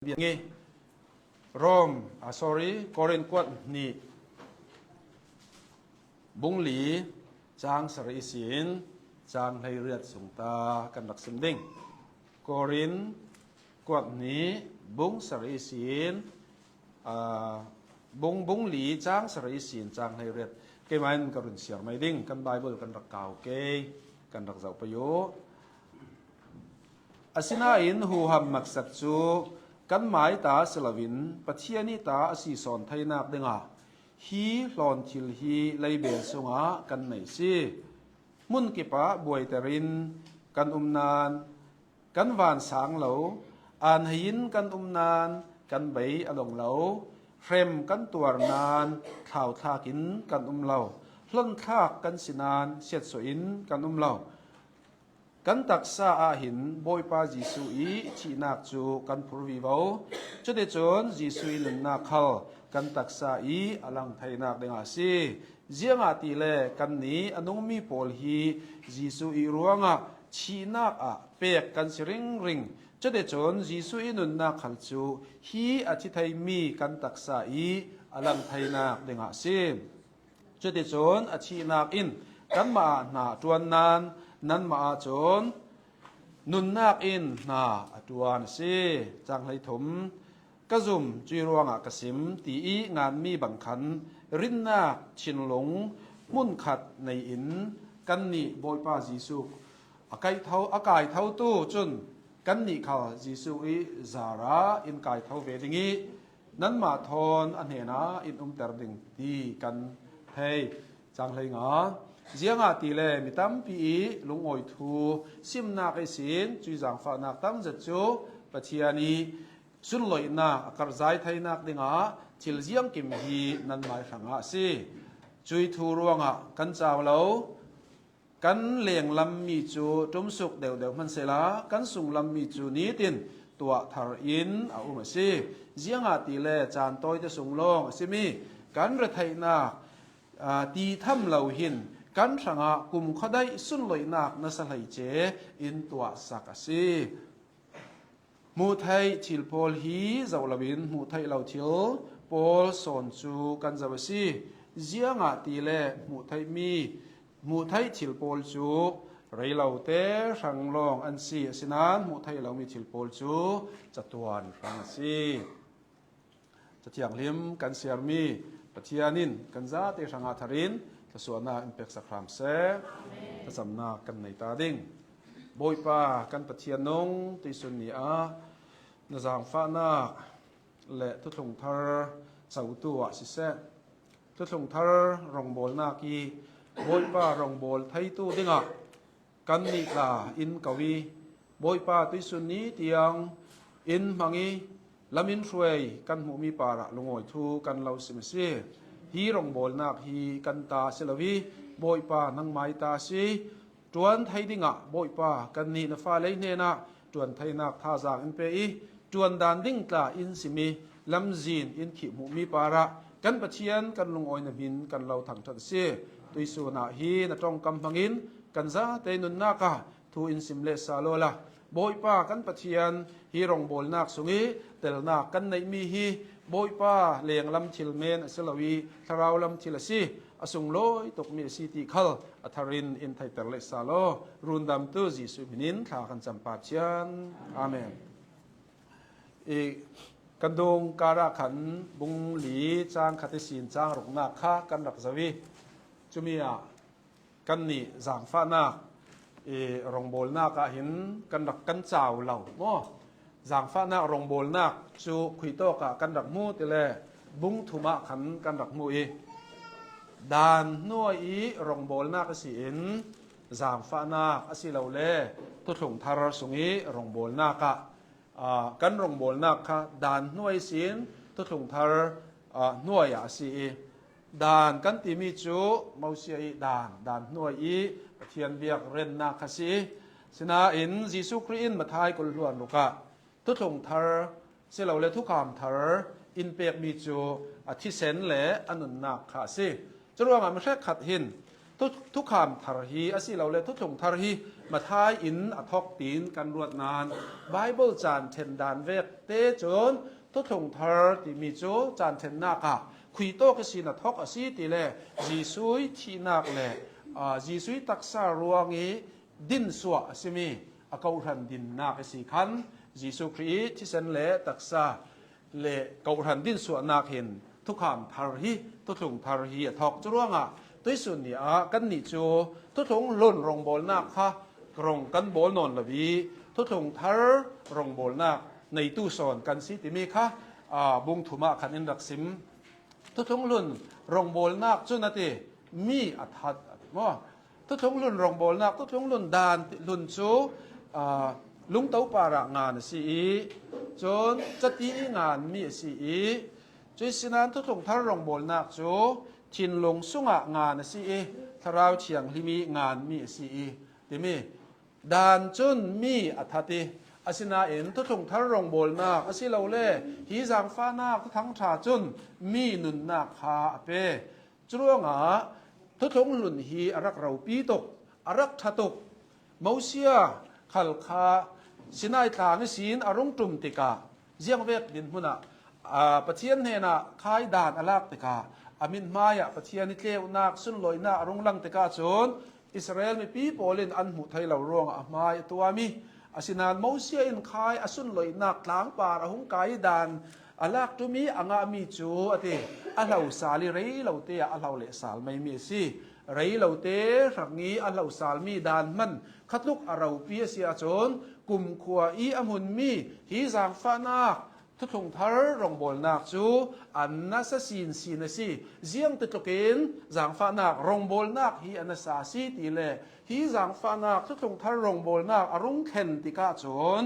ngi Rome Korin kwat ni bung li chang sari sin chang hai riat sung ta kan rak sim ding Korin kwat ni bung sari sin bung li chang sari sin chang hai riat ke man karun siar mai ding kan Bible kan rak kaw ke kan rak zau payo asina in hu ham maksat chu kan mai ta selawin pathiani ta asi son thainak denga hi hlon thil hi leibel sunga kan nei si mun ki pa buai tarin kan umnan kan van sang lo an hin kan umnan kan bei along lo frem kan tuar nan thau thakin kan lo hlon thak kan sinan set so in kan lo kan taksa a hin boy pa jisu i chi nak chu kan phurwi vo chude chon jisu i nun na khal kan taksa i alang thainak denga si zianga ti le kan ni anung mi pol hi jisu i ruanga chi nak a pek kan siring ring chude chon jisu i nun na khal chu hi a chi thai mi kan taksa i alang thainak denga si chude chon a chi nak in kan ma na tuan nan nan ma chon nun nak in na atuan si chang lai thum ka zum chui ruanga kasim ti i ngan mi bang khan rin nak chin long mun khat nei in kan ni boy pa jisu akai thau tu chun kan ni kha jisu i zara in kai thau ve dingi nan ma thon an hena in ter ding ti kan thei chang lai nga zianga ti le mitam pi lungoi thu simna ke sin chui jang fa nak tam zat chu pathiani sun loi na akar zai thainak dinga chil ziang kim hi nan mai ranga si chui thu ruanga kan chaw lo kan leng lam mi chu tum suk deu deu man sela kan sung lam mi chu ni tin tua thar in a si zianga ti le chan toy te sung long simi kan ra thaina ti tham lo hin kan thanga kum khodai sun loi nak na sa lai che in tua sakasi mu thai thil pol hi zawlawin mu thai lo thil pol son chu kan zawasi zianga ti le mu thai thil pol chu reilo te ranglong an si asinan mu thai lo mi thil pol chu chatuan rang si chatiang lim kan siar mi pathianin kan za te ranga tharin tasuna impek sakram se tasamna kan nei ta ding boy pa kan pathianong tisun ni a na jang fa na le tu thung thar chau tu wa si se tu thung thar rong bol na ki boy pa rong bol thai tu dinga kan ni la in kawi boy pa tisun ni tiang in mangi lamin ruai kan mu mi para lungoi thu kan lau sim si hi rong bol nak hi kan ta selawi boy pa nang mai ta si tuan thai dinga boy pa kan ni na fa lei ne na tuan thai nak tha jang in pe i tuan dan ding tla in simi lam zin in khi mu mi para kan pathian kan lungoi na bin kan lau thang that si tuisu na hi na tong kam hangin kan za te nun na ka thu in simle salola boy pa kan pathian hi rong bol nak sungi tel na kan nei mi hi boy pa leng lam thil men aselawi tharau lam thil asi asung loi tok mi si ti khal atharin in thai per le salo rundam tu jisu minin tha kan champa chian amen e kandong kara khan bung li chang khate sin chang rok na kha kan rak zawi chumia kan ni jang fa na e rong bol na ka hin kan rak kan chaw lo mo jang fa na rong bol na chu khui to ka kan rak mu te le bung thuma khan kan rak mu e dan noi i rong bol na ka si in jang fa na asi lo le tu thung thar sungi rong bol na ka kan rong bol na ka dan noi sin tu thung thar noi ya si e dan kan ti mi chu mau sia i dan noi i pathian biak ren na ka si sina in jisu christ ma thai kul luan luka tu thung thar se lo le thu kham thar in pek mi chu a thi sen le anun nak kha si chruanga ma khat hin tu ทุกขามทารฮีอสิเราเลยทุกทงทารฮีมาทายอินอทอกตีนกันรวดนานไบเบิลจานเทนดานเวกเตจนทุกทงทารที่มีโจจานเทนนากะคุยโตกสินอทอกอสิติเลจีซุยที่นักเลจีซุยตักษารวงีดินสวะสิมีอากาทันดินนักสิขันจีซุครีที่เซนเลตักษาเลกาทันดินสวะนักเห็นทุกขามทารฮีทุกทงทารฮีอทอกจรวงอ่ะด้วยส่วนนี้กันนี่จูทุกทงล้นรงบอลนักค่ะรงกันบอลนนละวีทุกทงทาร์รงบอลนักในตู้สอนกันสิติมีค่ะบุงถุมาขันอินดักซิมทุกทงล้นรงบอลนักจุนนาทีมีอัฐัดว่าทุกทงล้นรงบอลนักทุกทงล้นดานล้นจูลุงเต้าปาระงานสิจนจัดที่งานมีสิจุดสินั้นทุกทงทาร์รงบอลนักจูชินลงสุงะงานสิทาราวเฉียงที่มีงานมีสิที่มีดานจุนมีอัฐติอาศินาเอ็นทุกทงทารรงบอลนักอาศิเราเล่ฮีจางฟ้านักทั้งชาจุนมีนุนนักคาเปจรวงทุกทงหลุนฮีอารักเราปีตกอารักทตกเมาเซียขัลคาสินายตางศีนอารมณ์ตุมติกาเจียงเวกดินหุนะปะเทียนเฮนะคายดานอลักติกาอามินมายะปะเทียนิเกวนักสุนลอยนักรงลังติกาจนอิสราเอลมีปีโปลินอันหุไทยเหล่ารวงมายตัวมีอาศินานโมเซียอินคายอสุนลอยนักล้างป่าระหุงกายดานอลักตุมีอ่างมีจูอติอัลลาสาลิเรย์เหล่าเตะอัลลาเลสาลไม่มีสิเรย์เหล่าเตะรักงี้อัลลาสาลมีดานมันขัดลุกอาราปีเสียจนกุมขวาอีอามุนมีฮีจางฟานักทุกทงทาร์รงบอลนักจูอันนัสซีนซีนซีเจียงติดตกินจางฟานักรงบอลนักฮีอันนัสซีตีเลฮีจางฟานักทุกทงทาร์รงบอลนักอารุงเข็นติกาจน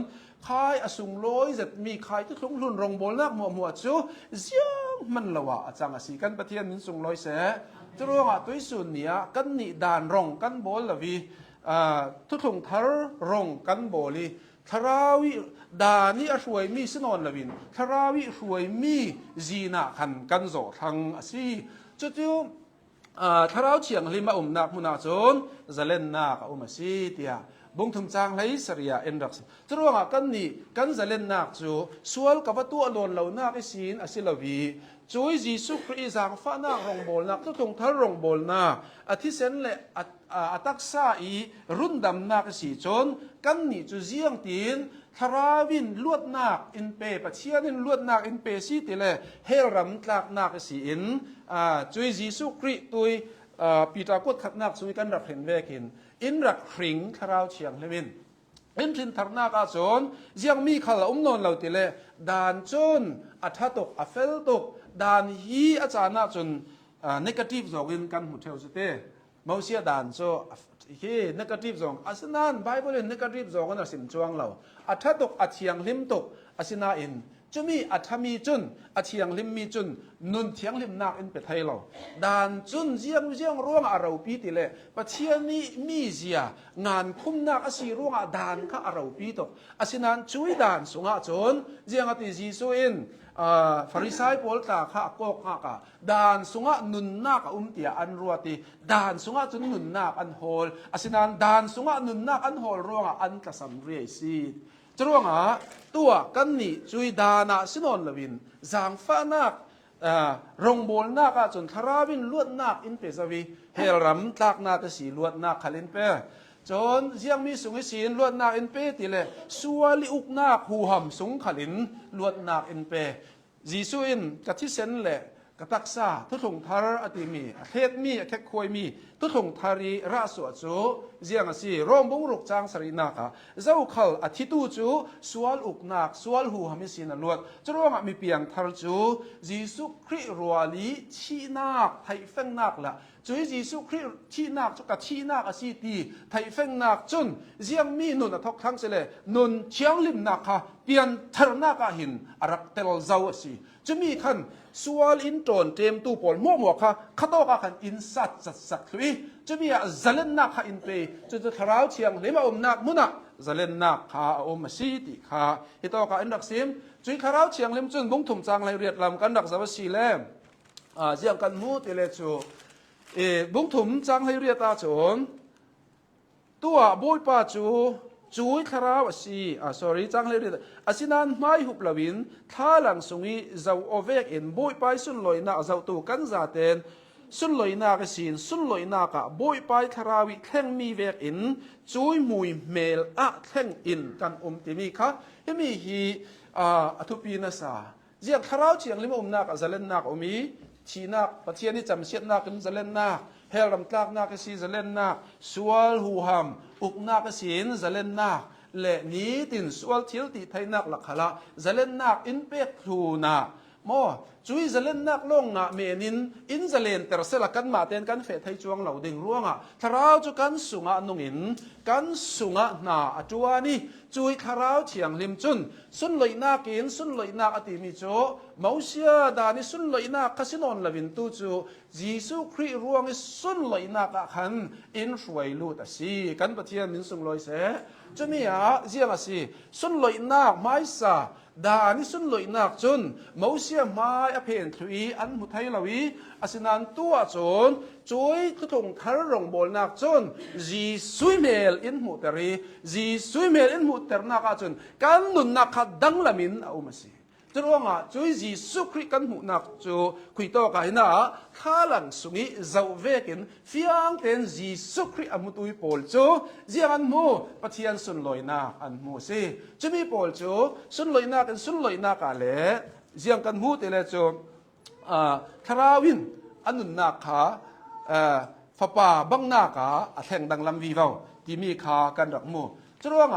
คายอสุงลอยจะมีคายทุกทงลุนรงบอลนักมัวจูเจียงมันละวะจังสีกันปะเทียนมินสุงลอยเสจรวงตัวส่วนนี้กันนิดานรงกันบอลละวีทุกทงทาร์รงกันบอลีทาราวิดานี่ช่วยมีสนอนละวินทาราวิช่วยมีจีน่าขันกันโจทางสิจุดที่ทาราวเฉียงลิมานักมุนาจนจะเล่นนักสิเตียบุงทุมจางเลยสริยาเอ็นดักจรวงกันนี่กันจะเล่นนักจูส่วนกับตัวลนเหล่านักสินสิลวีช่วยจีสุครีจางฟ้านักรงบอลนักทุกทงทารรงบอลนักอธิเซนเลอัตักษาอีรุ่นดำนักสิจนกันนี่จูเจียงตีนทาราวินลวดนักอินเปปะเชียนินลวดนักอินเปสิติเลเฮรัมตากนักสิอินช่วยจีสุครีตุยปีตากดขัดนักช่วยกันรักเห็นเวกินอินรักขิงทาราวเชียงเลวินอินทินทารนากาจนเจียงมีขลานนเหล่าติเลดานจนอัฐตกอเฟลตกดานฮีอาจารย์นักจนเนกาทีฟจกินกันหุเทวสเตมาเสียดานโซเฮเนกาทีฟจงอาศินานไบเบิลเนกาทีฟจงกันสิมจวงเราอัฐตกอัฐยังลิมตกอาศินาอินจะมีอัฐมีจุนอัฐยังลิมมีจุนนุนเทียงลิมนักอินเปไทยเราดานจุนเจียงร่วงอาราปีติเลปะเทียนี้มีเสียงานคุมนักอาศิร่วงดานข้าอาราปีตกอาศินานช่วยดานสุงะจนเจียงอติจีสุอินฟาริสัยโพลตาข้ากอกข้าดานสุงะนุนนักเตียอันรัวติดานสุงะจุนนุนนักอันโฮลอาศินานดานสุงะนุนนักอันโฮลร่วงอันกษัมเรียซีจรวงตัวกันนี่จุยดานาสินอนลวินจางฟ้านักรงบอลนักจนทาราวินลวดนักอินเปซาวีเฮรัมตากนักสีลวดนักขลินเปจนยังมีสุงศีลลวดนักอินเปติเลสัวลิอุกนักหูหำสุงขลินลวดนักอินเปจีซุอินกัทิเซนเลกตักษาทุทงทาร์อติมีเทศมีแค่ควยมีทุทงทารีราสวจูเจียงสีร่มบุงรุกจางสรินักเจ้าขลอธิตูจูสวลอุกนักสวลหูหามิสินลวดจรวงมีเปียงทาร์จูจีสุคริรัวลีชีนักไทยเฟงนักละจุยจีสุคริชีนักจุกชีนักอาศิตีไทยเฟงนักจุนเจียงมีนุนทกทั้งเสลนุนเชียงลิมนักเปียนทาร์นักหินอารักเตลเจ้าสีจะมีขันสวลอินโตนเตมตูปอลมัวค่ะข้าโตกันอินสัตสัตลุยจะมีจัลเลนนักอินเปจะทาราวเชียงเลมานักมุนักจัลเลนนักข้ามาซีติข้าฮิโตกันอินดักซิมจุยทาราวเชียงเลมจุนบุงถุมจางไรเรียดลำกันดักสวัสดีเลมเจียงกันมูติเลจู บุงถุมจังให้เรียตาจนตัวบุยป้าจูจุยคาราวสีsorry จังให้เรียตอาสินันไม่หุบลวินท่าหลังสุงีเจ้าโอเวกอินบุยไปสุนลอยนาเจ้าตัวกันจาเตนสุนลอยนากสินสุนลอยนากะบุยไปคาราวิแข่งมีเวกอินจุยมุยเมลอะแข่งอินกันติมีค่ะยังมีฮีอทุปีนัสาเจียงคาราวเจียงลิมนักจะเล่นนักมีชีนักปะเทียนี่จำเสียนักกันจะเล่นนักเฮลรำตากนักสิจะเล่นนักสวลหูหัมอุกนักสินจะเล่นนักและนี้ตินสวลทิลติไทยนักหลักขละจะเล่นนักอินเป็กทูนักมอจุยจะเล่นนักลงเมนินอินจะเล่นแต่เสละกันมาเต้นกันเฟทให้จวงเหล่าดิ่งร่วงทาราวจุกันสุงนุงินกันสุงนาจวนี่จุยทาราวเฉียงลิมจุนสุนลอยนากินสุนลอยนาอติมิโจมาเสียดานิสุนลอยนาคาสินอนลวินตูจูยิสุครีร่วงสุนลอยนาขันอินช่วยลูตสีกันปะเทียนมินสุงลอยเสจะมีเจียงสิสุนลอยนาไม่ซาดานิสุนลอยนักจนมาเสียมาอเพนทุยอันมุทัยลาวีอาศินันตัวจนจุยทุทงทารรงบอลนักจนจีสุยเมลอินมุตรีจีสุยเมลอินมุตรนักจนกันนุนนักดังละมินเอามาสิจรวงจุยจีสุคริกันมุนักจูคุยโตกันนะข้าหลังสุงิเจ้าเวกินฟิอังเตนจีสุคริอมุตุยโปลจูเจียกันมูปะเทียนสุนลอยนาอันมูสิจะมีโปลจูสุนลอยนากันสุนลอยนากาเลเจียงกันมูเตเลจูคาราวินอันนุนนาคาฟาปาบังนากาแข่งดังลำวีเวาที่มีขากันรักมูจรวง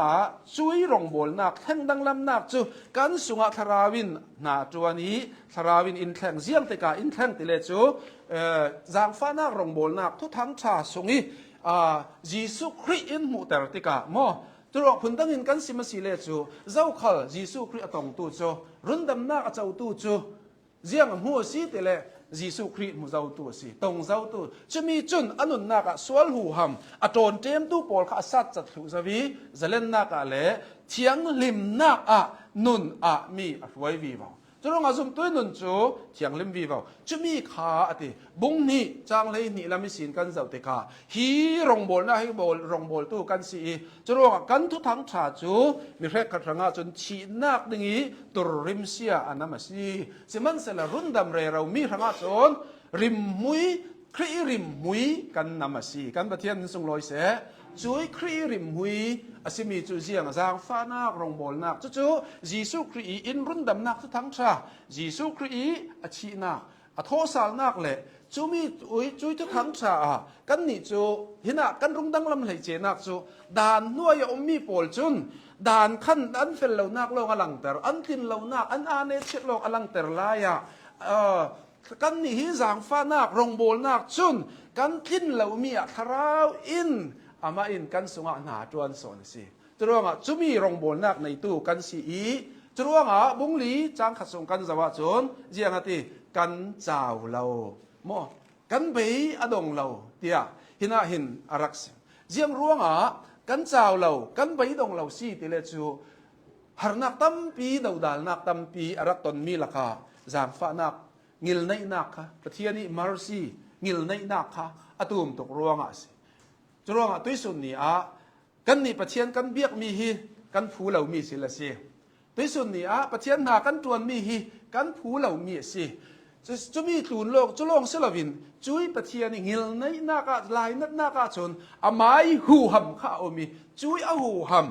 ช่วยรงบอลนักแข่งดังลำนักจูกันสุงคาราวินนาจวนี้คาราวินอินแข่งเสียงเตกาอินแข่งติเลจูจางฟ้านักรงบอลนักทุกทั้งชาสุงียิสุคริอินมุเตอร์ติกาโมจรวงพุ่นตั้งอินกันสิมาสิเลจูเจ้าขลยิสุคริอตองตูจูรุนดำนักเจ้าตูจูเสียงหัวสีติเลยิสุคริมุเจ้าตัวสิตรงเจ้าตัวจะมีจุนอนุนักสวลหูหำโจนเจมตู้ปอลข้าสัตจัดถูสวีจะเล่นนักเล่เทียงลิมนักนุนมีไว้วีวาวจะลองอาซุมตัวนุนจูเทียงลิมวีวาวจะมีขาติบุงนี่จางเลยนี่ละมิสินกันเจ้าเตกาฮีรงบอลนะฮีบอลรงบอลตู้กันสีจะลองกันทุกทั้งชาจูมีแค่กระทั่งจนชีนักดึงตัวริมเสียอันนั้นมาสิสิมันเสละรุ่นดำเรเรามีทั้งจนริมมุยครีริมมุยกันนำมาสีกันประเทศส่งลอยเสจุยครีริมมุยอาศิมีจุเสียงจางฟ้านักรงบอลนักจู่ยิสุครีอินรุ่นดำนักทุกทั้งชายิสุครีอาชีนักโทสานักเละจูมีจุยทุกทั้งชากันนี่จูหินะกันรุ่งดังลำไหลเจนักจูด่านนัวยอมมีปอลจุนด่านขั้นอันเฟลเหล่านักโลกอลังเตอร์อันทินเหล่านักอันอาเนชโลกอลังเตอร์ลายกันนี่ฮิจางฟ้านักรงบอลนักจุนกันทินเหล่ามีคาราวอินอามาอินกันสุงหนาจวนสอนสิจรวงจุมีรงบอลนักในตู้กันสีจรวงบุงลีจางขัดส่งกันสวัสดิ์จนเจียงติกันเจ้าเราโมกันไปอดงเราเดียหินาหินอารักษเจียงร่วงกันเจ้าเรากันไปดงเราสีติเลจูหารนักตั้มปีดาวดาลนักตั้มปีอารักตนมีราคาจางฟ้านักงิลในนักค่ะประเทศนี้มาร์ซีงิลในนักค่ะอตุมตกร่วงสิจรวงตุยสุนนี่กันนี่ประเทศกันเบียกมีฮีกันผูเหล่ามีสิละสิตุยสุนนี่ประเทศนากันจวนมีฮีกันผูเหล่ามีสิจะมีตูนโลกจะลงเสลวินจุยประเทศนี่งิลในนักลายนักนักชนอาไม้หูหำข้าอมีจุยหูหำ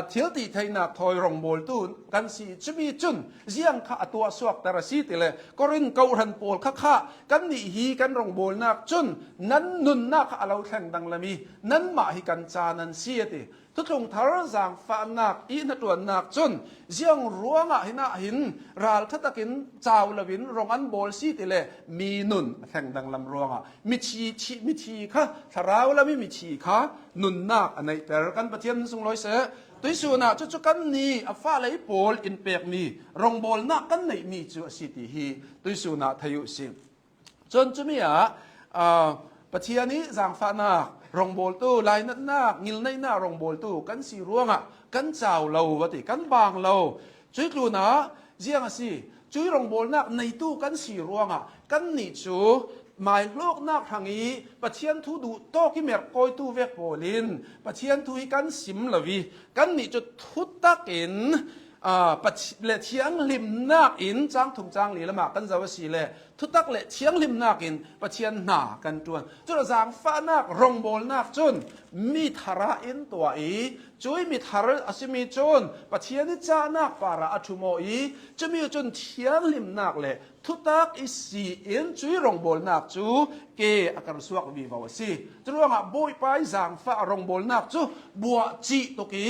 เที่ยวตีไทยนักทอยรงบอลตูนกันสีจะมีจุนเสียงข้าตัวสวกตระสีติเลยก็รินเกาหันโปลข้ากันนี่ฮีกันรงบอลนักจุนนั้นนุนนักเราแข่งดังละมีนั้นมาให้กันจานันเสียติทุกทงทารจางฟ้านักอีนัตัวนักจุนเสียงรัวงหินะหินราลทัตกินเจ้าละวินรงอันบอลสีติเลยมีนุนแข่งดังลำรัวงมิชีข้าทาราวละมีชีข้านุนนักอันไหนแต่กันประเทศส่งลอยเสตัวส่วนจุกันนี้ฟ้าไหลโปลอินเปกมีรงบอลนักกันไหนมีจุสิติฮีตัวส่วนทายุสิจนจะมีประเทศนี้จางฟ้านักรงบอลตู้ลายนักงิลในหน้ารงบอลตู้กันสีร่วงกันเจ้าเราวติกันบางเราจุยกลูนะเจียงสิจุยรงบอลนักในตู้กันสีร่วงกันนี่จู หมายโลกนักทางนี้ปะเทียนทุดูโตกิเมรกอยตูเวกโปลินปะเทียนทุยกันสิมละวีกันนี่จะทุตักอินปะเลเทียงลิมนักอินจางถุงจางหลีละมากันจะว่าสีเลทุตักเลเทียงลิมนักอินปะเทียนหนากันจวนจุดจางฟ้านักรงโบลนักจุนมีธาระอินตัวอีจุยมีธาระอสิมีจุนปะเทียนจานักปาระอัตุโมอีจะมีจุนเทียงลิมนักเลทุตักอิสีอินจุยรงโบลนักจูเกอาการสวกวีวาวสีจุดว่าบุยไปจางฟ้ารงโบลนักจูบัวจีตุกี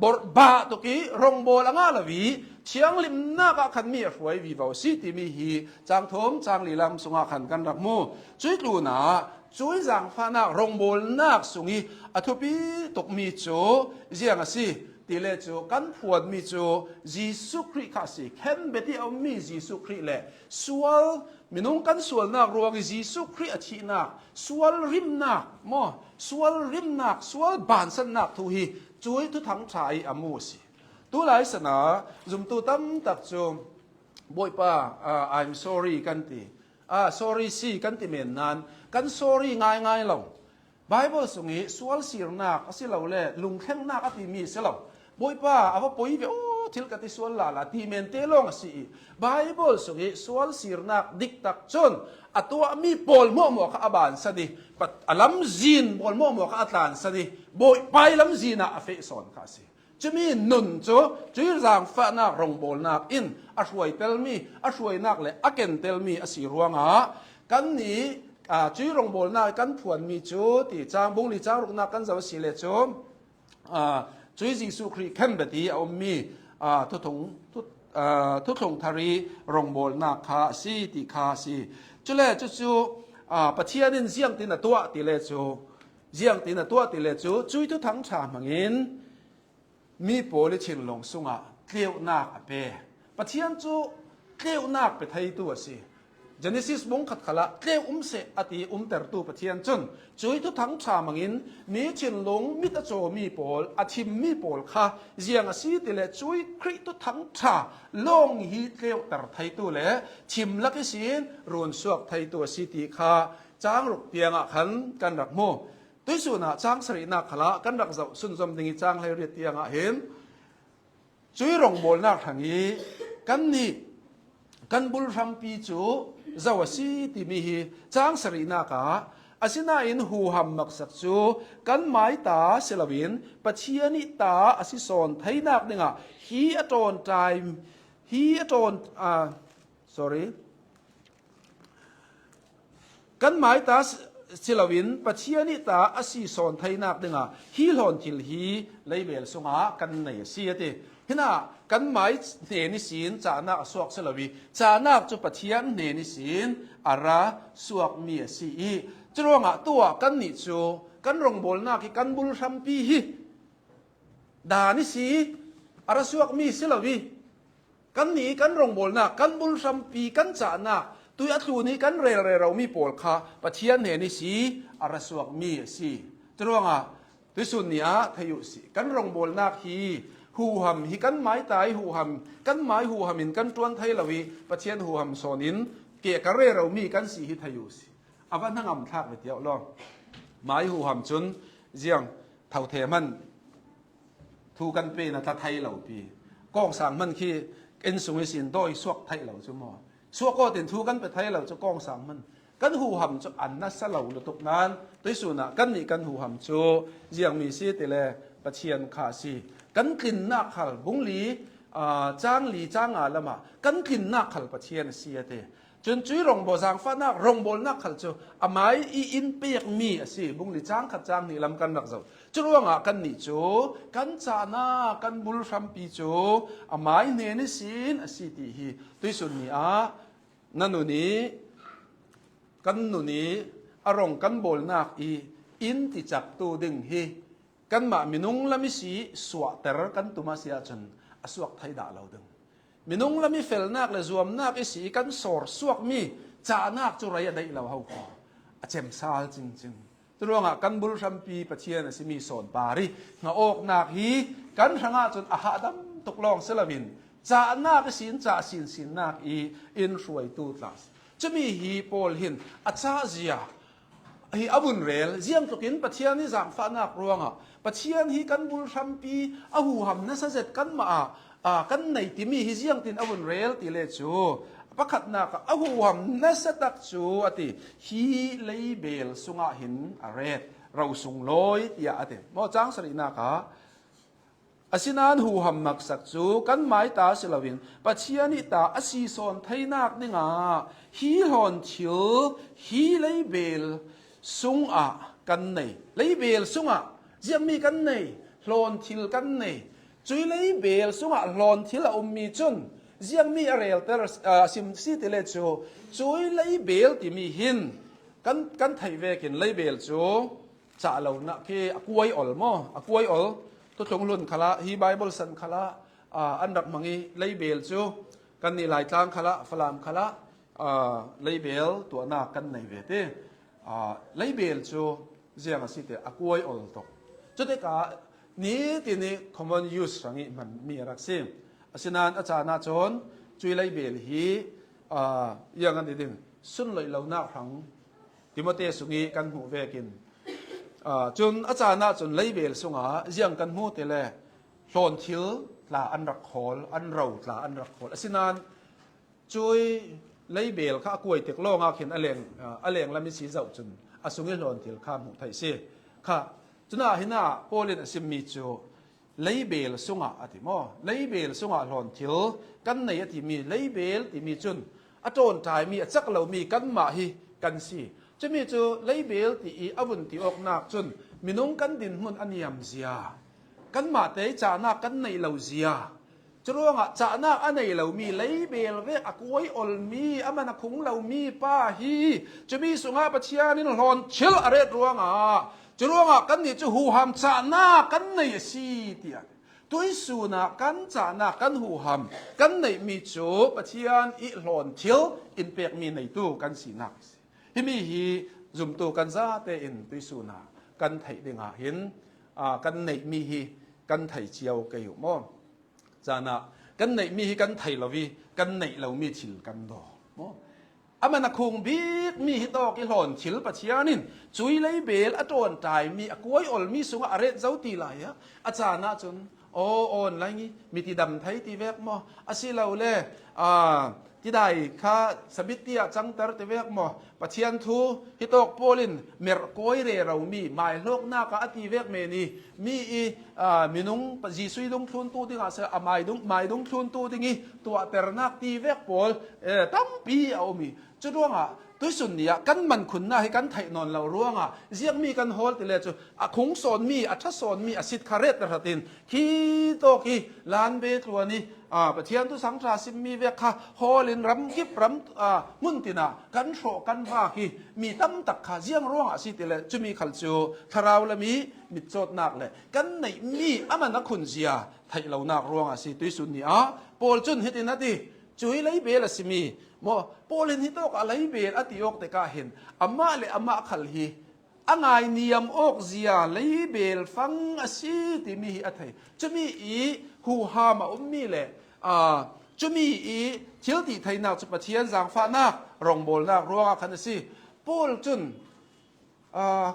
บทบาตุกีรงโบลงาลวีเชียงลิมนักขันมีฟวยวีวาวสีที่มีฮีจางทมจางลีลำสงขันกันรักมูจุยลูนาจุยจางฟ้านักรงโบลนักสุงีอทุปีตกมีจูเจียงสิตีเลจูกันพวดมีจูจีสุคริคาสิเข้มเบติเอามีจีสุคริเลสวลมินุงกันสวลนักรวงจีสุคริอธินักสวลริมนักมอสวลริมนักสวลบานสันนักทุฮีจุยทุทั้งชายอมูสิตัวหลายสนาจุมตัวตั้มตักจูบอยป้าI'm sorry กันตีsorry สิกันตีเมนนั้นกัน sorry ง่ายๆเราBible สงี้สวลสีนักสิเราเล่ลุงแข้งนักอติมีสิเราบอยป้าเอาว่าปอยเวโอ้ทิลกติสวลลาตีเมนเตลงสิBible สงี้สวลสีนักดิกตักจนอตัวมีปอลมั่วมั่วข้าบานสดิปัดลำจีนปอลมั่วมั่วข้าอัตลานสดิบอยไปลำจีนอะเฟซอนข้าสิจะมีนุนโจจุยจางฟ้านักรงโบลนักอินช่วยเตลมีช่วยนักเลยเกนเตลมีสิรวงหากันนี้จุยรงโบลนักกันผวนมีจูตีจางบุงลีจางรุกนักกันจะว่าสิเลจูจุยจิสุครีเข้มเบตีเอามีทุกทงทารีรงโบลนักข้าสิตีข้าสิจุเลจูปะเทียนินเสียงตินตัวตีเลจูเสียงตินตัวตีเลจูจุยทุกทั้งชามังอินมีโปลิชินลงสุงะเกลียวนักเปปะเทียนจูเกลียวนักไปไทยตัวสิGenesis บงขัดขละเกลียวเสอติเตอร์ตูปะเทียนจนจุยทุกทั้งชามังอินมีชินลงมิตรโจมีโปลอธิมมีโปลค่ะเสียงสีติเลจุยคริทุกทั้งชาลงฮีเกลียวเตอร์ไทยตัวเลชิมลักษินรุนสวกไทยตัวสิติค่ะจางรุกเปียงขันกันรักโมด้วยส่วนจางสรีนักขละกันรักเจ้าสุนทรดิงจางให้เรียเตียงเห็นจุยรงโบลนักทางนี้กันนี่กันบุลรัมปีจูเจ้าสีที่มีจางสรีนักอาศินาอินหูหำมักสักจูกันไม้ตาเซลวินปัจเจียนิตาอาศิสอนไทยนักเนี่ยฮีอตอนใจฮีอตอนsorry กันไม้ตาเซลวินปัจเจียนิตาอาศิสอนไทยนักเนี่ยฮีหลอนทิลฮีเลยเบลสงากันในเสียติเห็นกันไม้เนนิสินจานักสวกเซลวีจานักจุปัจเจียนเนนิสินอาราสวกมีสีจรวงตัวกันนิจูกันรงโบลนักกันบุลชัมปีฮีดานิสีอาราสวกมีเซลวีกันนี้กันรงโบลนักกันบุลชัมปีกันจานักตัวอัตลูนี้กันเรเรามีโปลคาปัจเจียนเนนิสีอาราสวกมีสีจรวงตัวสุนีอาทยุสีกันรงโบลนักฮีหูหำฮิกันไม้ตายหูหำกันไม้หูหำมินกันจวนไทยละวีประเทียนหูหำโซนินเกะกระเรเรามีกันสีฮิทยุสิอาวันทั้งอำทักไปเดียวลองไม้หูหำจุนเจียงเท่าเทมันทูกันเปนะถ้าไทยเราปีกองสังมันคือเอ็นสุงสินโดยสวกไทยเราจุมอสวกก็เต็นทูกันไปไทยเราจะกองสังมันกันหูหำจะอันนัสเหล่าลุตุกนั้นด้วยส่วนน่ะกันนี่กันหูหำจูเจียงมีสีติเลประเทียนขาสีกันกินนักขัลบุงลีจ้างลีจ้างอะไรมากันกินนักขัลประเทียนเสียเตจนจุยรงโบจางฟ้านักรงโบนักขัลจูอาไม้อินเปียกมีสิบุงลีจ้างขัดจ้างนี่ลำกันนักเจ้าจุดว่ากันนี่จูกันจานากันบุลฟัมปีจูอาไม้เนนิสินสิตีฮีตุยสุนีนั่นนู่นนี้กันนู่นนี้อารมณ์กันโบนักอินติจับตูดึงฮีกันมามินุงละมิสีสวะเตอร์กันตุมาเสียจนสวกไทยด่าเราดึงมินุงละมิเฟลนักเลยรวมนักสีกันสอร์สวกมีจานักจุไรได้เราเขาขอเจมซาลจริงๆตัวงกันบุลชัมปีปะเชียนสิมีสอนปารีงาออกนักฮีกันช่างจนอาหาดำตกลองเซลวินจานักสินจาสินนักอินช่วยตูตัส จะมีฮีโปลหินอาชาเจียฮีอบุนเรลเจียงตุกินปะเทียนนี่จางฟ้านักรวงปะเทียนฮีกันบุลชัมปีอาหูหำนั่นเสร็จกันมากันในที่มีฮีเจียงตินอบุนเรลติเลจูประคัดนักอาหูหำนั่นเสร็จตักจูอติฮีเลเบลสุงหินอาเรตเราสุงลอยตีอติมอจังสรินักอาศินันหูหำมักสักจูกันไม้ตาสิลวินปัจเจียนิตาอาศิสอนไทยนักนี่งาฮีหอนทิวฮีเลเบลสุงกันในเลเบลสุงยังมีกันในหลอนทิลกันในจุยเลเบลสุงหลอนทิลมีจุนยังมีอะไรเตอร์ซิมซีติเลจูจุยเลเบลที่มีหินกันไทยเวกินเลเบลจูจะเราหนักที่อากวยอลมอากวยอลตัวจงลุนขละฮีไบเบิลสันขละอันดับมังอีเลเบลจูกันนี่หลายทางขละฝรั่งขละเลเบลตัวหน้ากันในเวทีเลเบลจูเจียงสิเตอากวยอลตกจุดเด็กนี้ที่นี่ common use สังอีมันมีรักซิมอาศินันอาจารย์นาจนจุยเลเบลฮียังกันดินสุนเลยเราหน้าครั้งติโมเตสุงีกันหูเวกินจนอาจารย์น่าจนเลเบลสุงยังกันหูเตเลโลนทิลลาอันรักขอลอันเราลาอันรักขอลสินานช่วยเลเบลข้ากวยเตกโลงาเข็นอเลงละมิสีเจ้าจนอสุงิโลนทิลข้ามหูไทยเสียค่ะจนหินาโพลินสิมีจูเลเบลสุงอติมอเลเบลสุงโลนทิลกันในอติมีเลเบลที่มีจุนอโจนใจมีจักเรามีกันมาฮีกันสีจะมีจูเลเบลที่อวุนที่ออกนักจนมีน้องกันดินหุ่นอันยำเสียกันมาเตะจานักกันในเหล่าเสียจะรู้ว่าจานักอันในเหล่ามีเลเบลเวกกวยอลมีอามันคงเหล่ามีป้าฮีจะมีสุงาปเชียนินหอนเชลอะไรรู้ว่าจะรู้ว่ากันนี่จะหูหำจานักกันในสีเตียตัวสุนักกันจานักกันหูหำกันในมีจูปเชียนอิหลอนเชลอินเปกมีในตู้กันสีนักที่มีฮีจุ่มตัวกันซาเตอินตุยสุนากันไถเดงหาเห็นกันในมีฮีกันไถเจียวเกี่ยวมอจานะกันในมีฮีกันไถเราวีกันในเรามีฉิลกันดอมอมันคงบีดมีฮิตอกิหอนฉิลปัจเจียนินจุยเลยเบลอจวนใจมีกวยอลมีสุงอะไรเจ้าตีไหลอาจารย์นะจนโอนอะไรงี้มีที่ดำไทยที่เวกมออาศิเราเล่ที่ได้ข้าสบิติจังตร์ที่เวกมอปัจเจียนทูฮิตอกโพลินเมรกอยเรเรามีหมายโลกหน้าก็อติเวกเมนีมีมีนุงปจีสุยดุงทุนตู้ที่อาเซอหมายดุงทุนตู้ที่งี้ตัวเตอร์นักที่เวกโพลตั้มปีเอามีจุดร่วงตัวสุนเนี่ยกันมันคุณน่าให้กันไทยนอนเราร่วงเสียงมีกันโฮลติเลจูคงสอนมีอัชสอนมีอสิทธิ์คาเรตตระตินขี้โตกี้ลานเบตัวนี้ประเทศตุสังทราสิมีเวกฮอลินรำกิบรำมุนตินากันโฉกันพากีมีตั้มตักขาเสียงร่วงอสิทธิ์เลยจะมีขัลจูทาราวละมีโจดนักเลยกันในมีมันนักคุณเสียไทยเรานักร่วงอสิทธิ์ตัวสุนเนี่ยโปลจุนเฮตินาทีจุยเลยเบลสิมีโมโปลินฮิตอกอะไรเบลอติอกแต่ก็เห็นอามาเลอามาขัลฮีอังไงนิยมอกเสียเลยเบลฟังอสิติมีอะไรจะมีหูฮามามีเลยจะมีเที่ยวที่ไทยนักจุปเทียนสังฟ้านักรองโบลนักรัวกันสิโปลจุน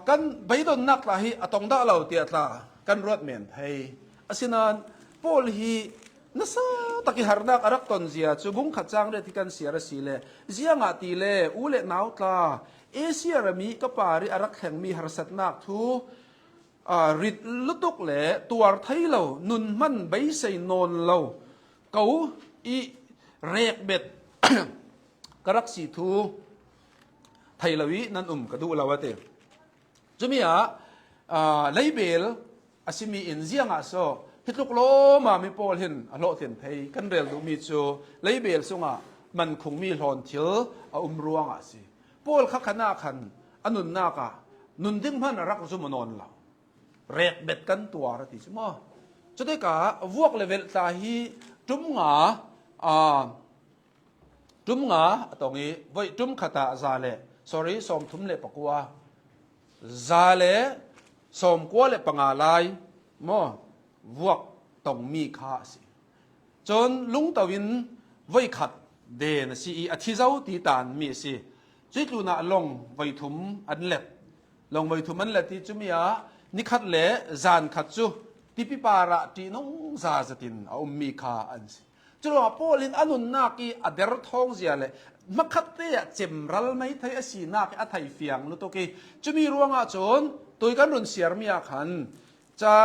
กันไปโดนนักละฮีตองด่าเราเตียตละกันรถเมนไทยอาศินันโปลฮีนั่นซะตะกี้หานักอารักตอนเสียจุบุ้งขัดจังเรื่องที่กันเสียระสีเลยเสียงอาตีเลยอูเล่นาวตาเอเชียระมีก็ปาริอารักแห่งมีหรสัตนักทูริดลุตุกเล่ตัวไทยเรานุนมันใบใส่นนเราเขาเรกเบ็ดกรักสีทูไทยลวินั่นกระดูเราเตจะมีเลเบลอาศิมีอินเซียงโซฮิตลุกโลมามีโปลเห็นโลเทียนไทยกันเรียลดูมีจูเลเบลซุงมันคงมีหลอนเทียวรวงสิโปลขักขนาขันอนุนนากะนุนดิ้งพันรักจุมนนเราเรกเบ็ดกันตัวระติสมอจะได้กะวกเลเวลตาฮีจุ่มงาตรงนี้ไว้จุ่มขตาซาเล sorry สมทุ่มเล็บปกัวซาเลสมกัวเล็บปังอะไรมอวกต้องมีค่าสิจนลุงตะวินไว้ขัด เดนสิอธิเจ้าตีตานมีสิจุดลูน่ะลงไว้ถุมอันเล็ดลงไว้ถุมอันเล็ดที่จุมีอะนิคัดเละจานขัดจูที่พิปาระที่น้องซาสตินเอามีคาอันสิจุลปอลินอนุนนักอีอเดรทองเสียเลยมักขัดเตะเจ็มรัลไม่ไทยสีนักอัฐไทยเฟียงนุตกีจุมีรวงอาจนตัวกันรุนเสียมีอาคันจา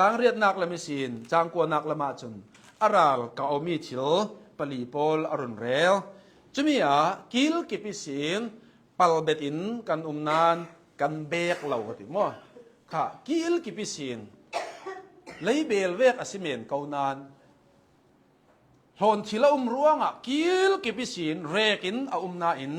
งเรียดนักละไม่สินจางกวนนักละมาจนอาราลก็เอามีทิลปลีโปลอรุณเรลจุมีอะกิลกิปิสินปัลเบตินกันนานกันเบกเหล่าติมั่วค่ะกิลกิปิสินเลยเบลเวกอสิเมนเกานานหอนทิลร่วงอะกิลกิปิสินเรกินเอานาอิน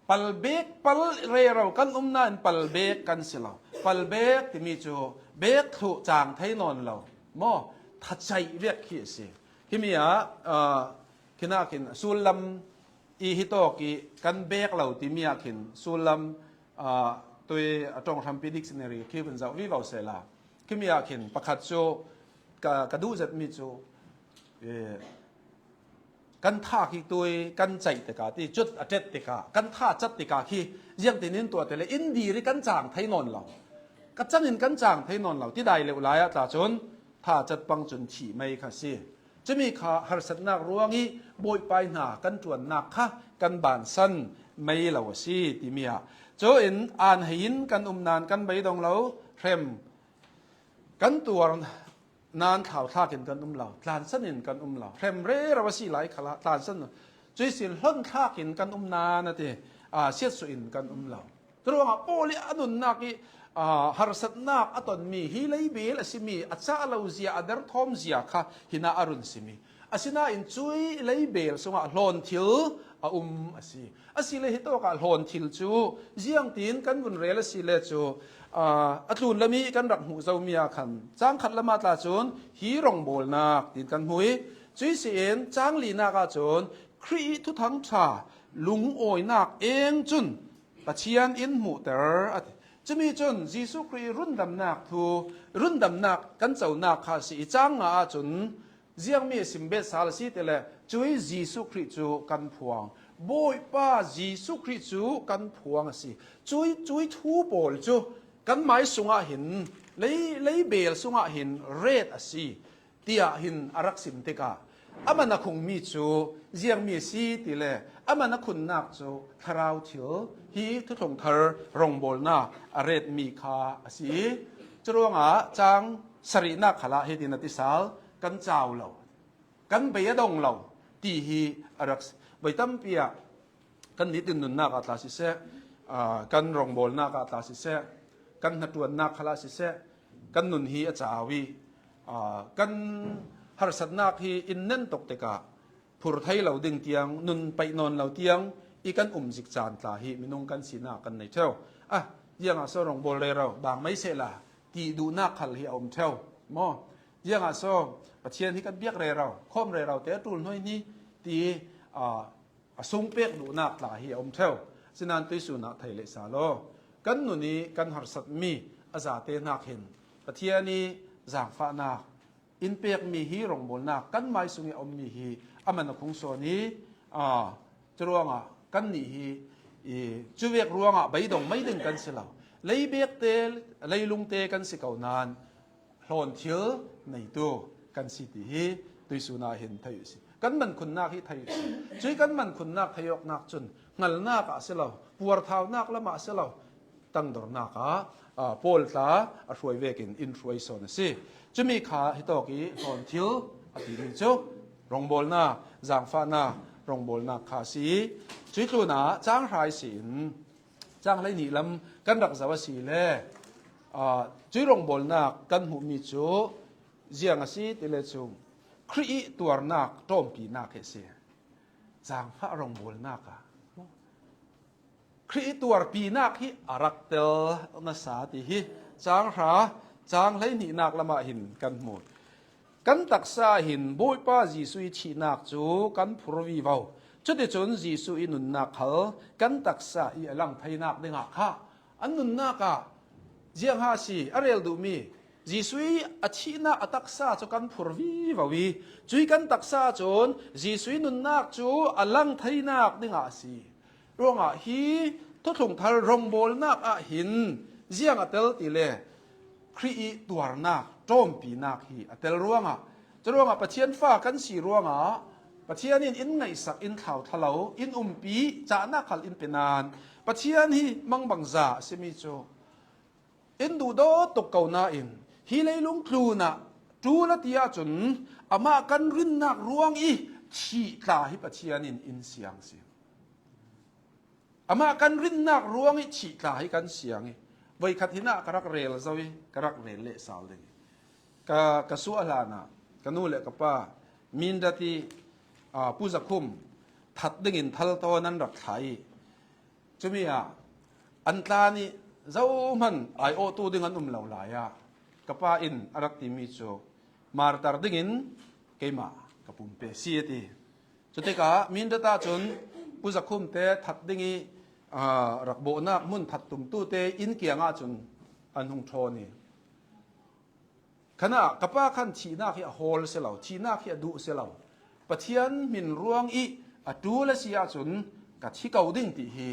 ปัลเบกปัลเรเรากันนาอินปัลเบกกันสิเราปัลเบกที่มีจูเบกถูกจางไทยนอนเรามั่วทัดใจเรียกขี้สิที่มีอะคินาคินสุลัมอีฮิโตกิกันเบกเราที่มีอะคินสุลัมตัวตรงทำพิดิกชันนารีคือเป็นเจ้าวิวาเซลาคิมีอะคินประคัตโจกระดูจัดมีโจกันท่าขี้ตัวกันใจติกาที่จุดอเจติกากันท่าจัดติกาขี้ยังตินินตัวแต่ละอินดีริกันจางไทยนอนเรากัจจันินกันจางไทยนอนเราที่ใดเลวร้ายตาจนถ้าจัดปังจนฉี่ไม่ค่ะสิจะมีข้าหารสัตนักรัวงี้บอยไปหนากันจวนนักค่ะกันบานสั้นไม่เหล่าสิที่มีอะโจอินอ่านหินกันนานกันใบดองเราเร็มกันตัวนานข่าวท่ากินกันเหล่าตานสั้นอินกันเหล่าเร็มเร่เราสิไหลขละตานสั้นจุยสินล้นท่ากินกันนานนะทีเสียสุอินกันเหล่าตัวว่าโอลิอนุนนักหารสัตนักอัตนมีฮิเลเบลสิมีอัจฉริยะเสียอดรทอมเสียค่ะหินาอรุณสิมีอาศินาอินจุยเลเบลสงะหลอนทิลอาศิเลหิโตกะหลอนทิลจูเจียงตีนกันบุญเรลสิเลจูอัตุนละมีกันรักหูเจ้ามีอาคันจางขัดละมาตาจูนฮีรองโบลนักตีนกันหุยจุยเสียนจางลีนักอาจูนครีทุทังชาลุงโอยนักเองจุนปัจเจียนอินหูเตอร์จะมีจนยิสุครีรุ่นดำนักทูรุ่นดำนักกันเจ้านักข้าสิจางอาจนเจียงมีสิมเบสาลสิเตเลจุยยิสุครีจูกันพวงบอยป้ายิสุครีจูกันพวงสิจุยทูบอลจูกันไม้สุงะหินเลยเบลสุงะหินเรดสิเตียหินอารักสิมเตกาอามันนักคงมีจูเจียงมีสิติเลอามันนักคุณนักจูทราวเถียวฮีทุทงเธอรองบอลนาอเรดมีคาสิจรวงจางสรินักขละเฮตินติสาลกันเจ้าเรากันเบียดงเราตีฮีอารักใบตั้มเปียกันนิดนุนนักอัตลาสิเซกันรองบอลนักอัตลาสิเซกันนัดวนนักขละสิเซกันนุนฮีอาจาวีกันหารสัตนักฮีอินเน้นตกเตกาผู้ไทยเราดึงเตียงนุนไปนอนเราเตียงอีกันจิกจานตาฮีมินงกันสีนากันในเท่ายังอาสรองบอลเลยเราบางไม่เสละตีดูนักขัลฮีอมเท่ามอยังอาสประเทศที่กันเบียกเลยเราข้อมเลยเราแต่ตุลน้อยนี้ตีซุงเปียกดูนักตาฮีอมเท่าสินันตุสุนักไทยเลสาโลกันนุนี้กันหารสัตมีอาจาเตนักเห็นประเทศนี้จางฟ้านักอินเปียกมีฮีรองบอลนักกันไม่สุงอมมีฮีมันคงโซนี้จรวงกันนี่จูเวกรวงใบดงไม่ดึงกันสิเราเลยเบียกเตลเลยลุงเตกันสิเก่านานหลอนเถือในตัวกันสิทีตุยสุนาเห็นไทยสิกันมันคุณนักที่ไทยสิช่วยกันมันคุณนักไทยอกนักจนงัลนักสิเราปวดเท้านักละมาสิเราตั้งดอนักโพลตาช่วยเวกินอินฟลูเอนซ์นะสิจะมีขาฮิโตกิหลอนเถืออธิริโจรองบอลนาจางฟ้านา รองบอลนักขาสีจุดตัวน่ะจ้างหายสินจ้างไรนี่ลำกันรักษาสีเล่จุดรองบอลนักกันหูมีจูเจียงสีติเลจูครีตัวนักต้มปีนักเสียจ้างพระรองบอลนักครีตัวปีนักที่อารักเตลนัสาติฮิจ้างหาจ้างไรนี่นักละมาหินกันหมดกันตักษาหินบุยป้าจีสุยชีนักจูกันพรวีวาวจุดเดชนจีสุยนุนนักเขากันตักษาอีหลังไทยนักเด้งค่ะอันนุนนักเจียงฮาสีอะไรดูมี จีซุยอาชีนาอตักษาจกันพูรวีวาวีจุยกันตักษาจนจีซุยนุนนักจูอลังไทยนักดิ่งอาศีร่วงฮีทุกทลรงโบลนักหินเจียงอเตลติเลครีตัวนักโจมปีนักฮีอเตลร่วงจะร่วงปะเทียนฟ้ากันสีร่วงปะเทียนอินไงสักอินเท่าทะเลาอินปีจานักขัลอินเป็นนานปะเทียนฮีมังบังซาเซมิโจอินดูโดตกเกานาอินฮีเลยลุงครูนะจูละตียจุนอามากันรินนักร่วงอีชีตาฮิปะเทียนอินเสียงเสียงอามากันรินนักร่วงอีชีตาฮิกันเสียงไว้ขัดหินะกรักเรลซะวิกรักเรลเละสาวเลยกะสุอาลานะกันนู่นแหละกับป้ามินดาตีผู้สักคุมทัดดึงอินทัลโตนั้นรักไทยจุมีอันตานี่เจ้ามันไอโอตูดึงอันเหล่าหลายกับป้าอินอารักติมิโจมาร์ตาดึงอินเกมากับปุ่มเปซีตีจุดที่กะมินดาตาจนผู้สักคุมเตะทัดดึงรักโบนักมุนทัดตุ่มตู้เตะอินเกียงจนอันหงโทนี่ขณะกับป้าขันชีนักที่ฮอลเสลาชีนักที่ดูเสลาปะเทียนมินร่วงอีดูและเสียจนกับที่เกาดิ่งตีฮี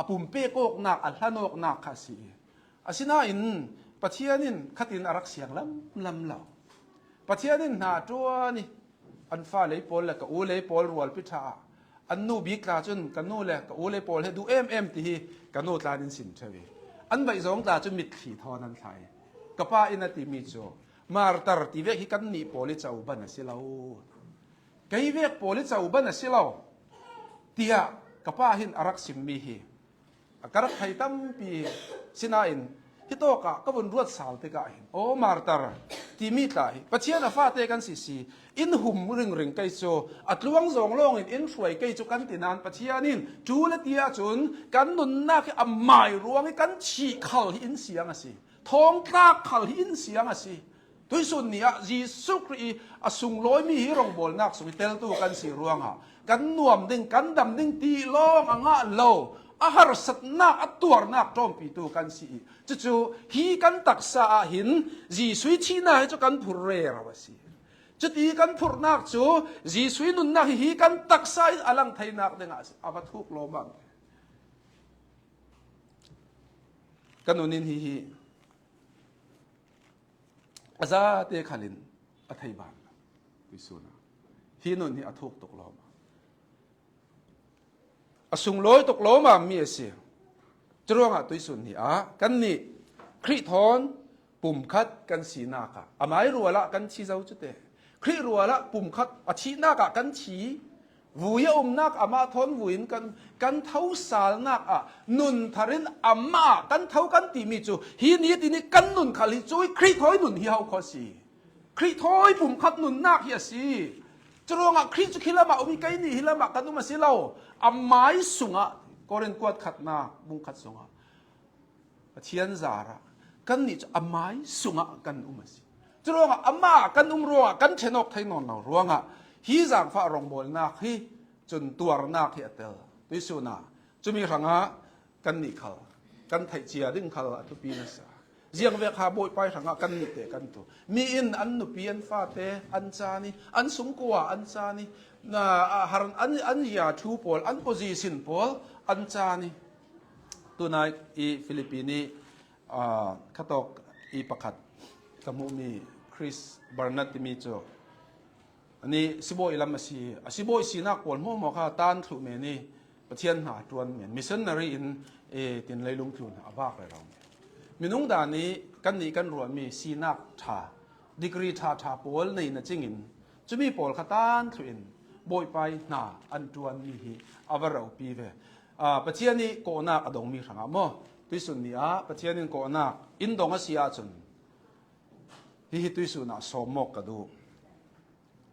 ปุ่มเป้โกกนักอัลลานกนักข้าสีสินาอินปะเทียนินขัดินอารักเสียงลำเหล่าปะเทียนินหาตัวนี่อันฟ้าเลยปอลและกับอูเลยปอลรัวพิธาอันนูบิกลาจนกันนูและกับอูเลยปอลให้ดูเอ็มตีฮีกันนูตาดินสินเฉยอันใบสองตาจนมิดขีทอนั้นไทยกับป้าอินติมิโจมาร์ตาร์ตีเวกฮิกันนี่ปอลิเจ้าบันสิลาไกเวกปอลิเจ้าบันสิลาตียกับป้าหินอารักสิมมีฮีกระไรตั้มปีสินาอินที่โตกะก็บนรวดสาวเตกะอินโอมาร์ตาร์ที่มีตายปัจเจียนฟ้าเตกันสิอินหุ่มริงไกโซอัดลวงสองลงอินช่วยไกโจกันตินานปัจเจียนินจูเลตียจุนกันนุนนักอัมไม่รวงกันฉีกข่าวอินเสียงสิท้องตากข่าวอินเสียงสิด้วยส่วนนี้จีสุครีสุงลอยมีฮิรงบอลนักสุวิเตลตัวกันสีรวงกันนวมดึงกันดำดึงตีลองอ่างโลอาหารสัตว์นักตัวนักโจมปีตัวกันสีจู่ๆฮีกันตักษาหินจีสุยชีน่าให้เจ้ากันผู้เร่อวสิจุดที่กันผู้นักจู่จีสุยนุนนักฮีกันตักษาอลังไทยนักเด้งอาบัตุกโลบังกันนุนินฮีอาซาเตขัลินอัฐิบาลวิสุนาฮีนุนฮีอัทุกตกโลมาสุงลอยตกโลมามีเสียจรวงตุยสุนฮีกันนี่คริทอนปุ่มคัดกันสีนากะอามายรัวละกันชีเจ้าจุดเตคริรัวละปุ่มคัดอชีนากะกันชีวุยนักอามาทอนวุยกันเท้าสาลนักนุนทารินอามากันเท้ากันตีมิจูฮีนี้ตีนี้กันนุนขัลิจูคริทอยนุนฮีเฮาขอสีคริทอยปุ่มคัดนุนนักเฮียสีจรวงคริจุคิลามาอมิไกนี่ฮิลามากันนุมาสิเลาอามาอิสุงก็เรียนกวดขัดนาบุงขัดสุงเทียนซาระกันนี่จะอามาอิสุงกันมาสิจรวงอามากันรัวกันเชนกไทยนอนเรารัวฮีจางฟ้ารองบอลนักฮีจนตัวนักฮีเตลตุสุนาจะมีครั้งกันนี่เขากันไทยเจียดึงเขาทุปีนัสเจียงเวกหาบอยไปครั้งกันนี่เตะกันตัวมีอินอันนุปีอันฟ้าเตอันจานี่อันสุงกัวอันจานี่ฮารันอันยาทูปอลอันโพซิชันปอลอันจานี่ตัวนายอีฟิลิปปินีขัตอกอีปักขัดกมุมีคริสบาร์นัตติมิโจอันนี้สิบอยลำมาสีสิบอยสีนักปวดหัวหมอข้าต้านถูกเมนี่ประเทศหาจวนเหมือนมิชชันนารีอินตินเลยลุงทุนอาบ้าไปเรามีนุ่งด่านนี้กันนี้กันรวมมีสีนักชาดีกรีชาปอลในนั่นจริงอินจะมีปอลข้าต้านถูกอินบอยไปหนาอันจวนมีฮีอาบเราปีเวประเทศนี้โกนักอดงมีขังอ่ะมั้งตุยสุนีประเทศนี้โกนักอินดงอาเซียจนที่ตุยสุนาสมกกระดู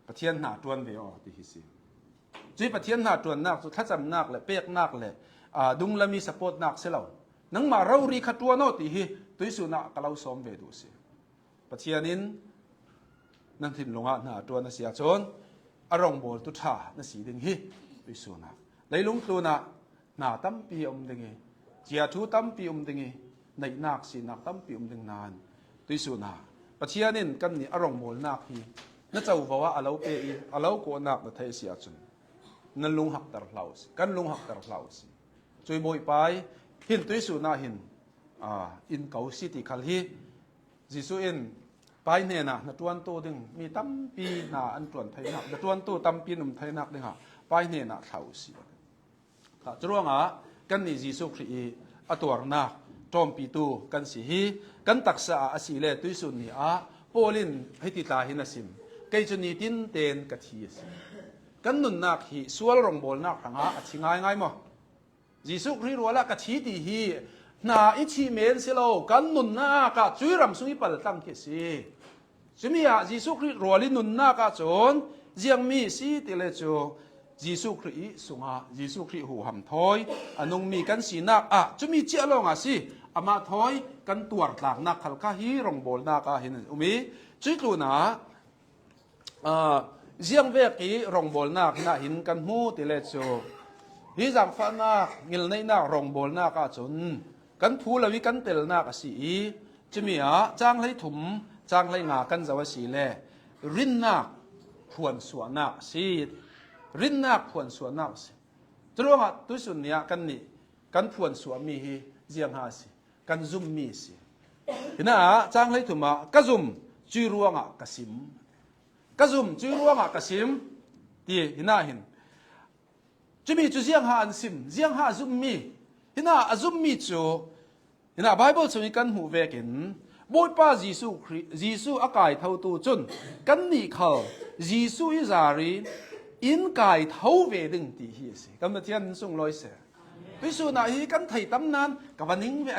ประเทศหนาจวนเวอที่ฮิซิจุยประเทศหนาจวนนักสุดท้ายจำนักเลยเปียกนักเลยดุงละมีสปอร์ตนักเสียแล้วนังมาเรารีขัดตัวโนติฮิตุยสุนักกล่าวสมเวดูสิประเทศนี้นั่นถิ่นลงหนาจวนนักเสียชนอารมณ์โบตุชานักสีดึงฮิตุยสุนักเลยลุงตัวน่ะหนาตั้มปีดึงเจียทูตั้มปีดึงในนักสีนักตั้มปีดึงนานตุยสุนัก ปะเทียนินกันนี่อารมณ์โมลนักฮีนั่นจะว่าว่าเราเปย์เราโกนักนั่นเทเสียจุนนั่นลุงหักตะเราสิกันลุงหักตะเราสิช่วยบ่อยไปหินตุยสุนาหินอินเกาสิติคัลฮีจิสุอินไปเนี่ยนะนัดวันโตดึงมีตั้มปีน่ะอันตรวนไทยนักนัดวันโตตั้มปีหนุ่มไทยนักดึงฮะไปเนี่ยนะเขาสิค่ะจะรู้ว่ากันนี่จิสุครีอตัวนักจอมปีตูกันสิฮีกันตักษาอาศิเลตุยสุนีโปลินให้ติตาหินสิมไกจุนีตินเตนกะทีสิกันนุนนักฮีสวลรองบอลนักหังอาชิง่ายมั้งจิสุครีรัวละกะทีตีฮีน่าอิชิเมนเสโลกันนุนนักจุยรำสุยปัลตังเกสิจะมีจิสุครีรัวลินุนนักจนเจียงมีสิติเลโจจิสุครีสุงจิสุครีหูหำถอยอนุมีกันสีนักจะมีเจ้าลงสิอามาถอยกันตัวหลักนักขัลกะฮีรองบอลนักเห็นมีจุดตัวน่ะเจียงเวกีรองบอลนักน่ะเห็นกันหูติเลโจฮิจังฟ้านักเงินในนักรองบอลนักจนกันพูลวิกันเตลนักสิจะมีจางให้ถุมจางให้งากันจะว่าสีเล่รินนักพวนสวนนักสิรินนักพวนสวนนักสิตรงตุสุนเนียกันนี่กันพวนสวนมีฮีเจียงหาสิกันซุ่มมีสิเห็นจางให้ถุมกะซุ่มจีรัวงกะสิมกะซุ่มจีรัวงกะสิมที่เห็นเห็นจะมีจุเจียงหาอันสิมเจียงหาซุ่มมีเห็นซุ่มมีจูเห็นไบเบิลจะมีกันหูเวกินบ่อยป้ายิสุอากายเท่าตัวจนกันนี่เขายิสุอิจารีอินกายเท่าเวดึงตีฮีสิกันมาเทียนส่งลอยเสียพิสูจน์นะฮีกันไถ่ตำนานกับวันนี้ไป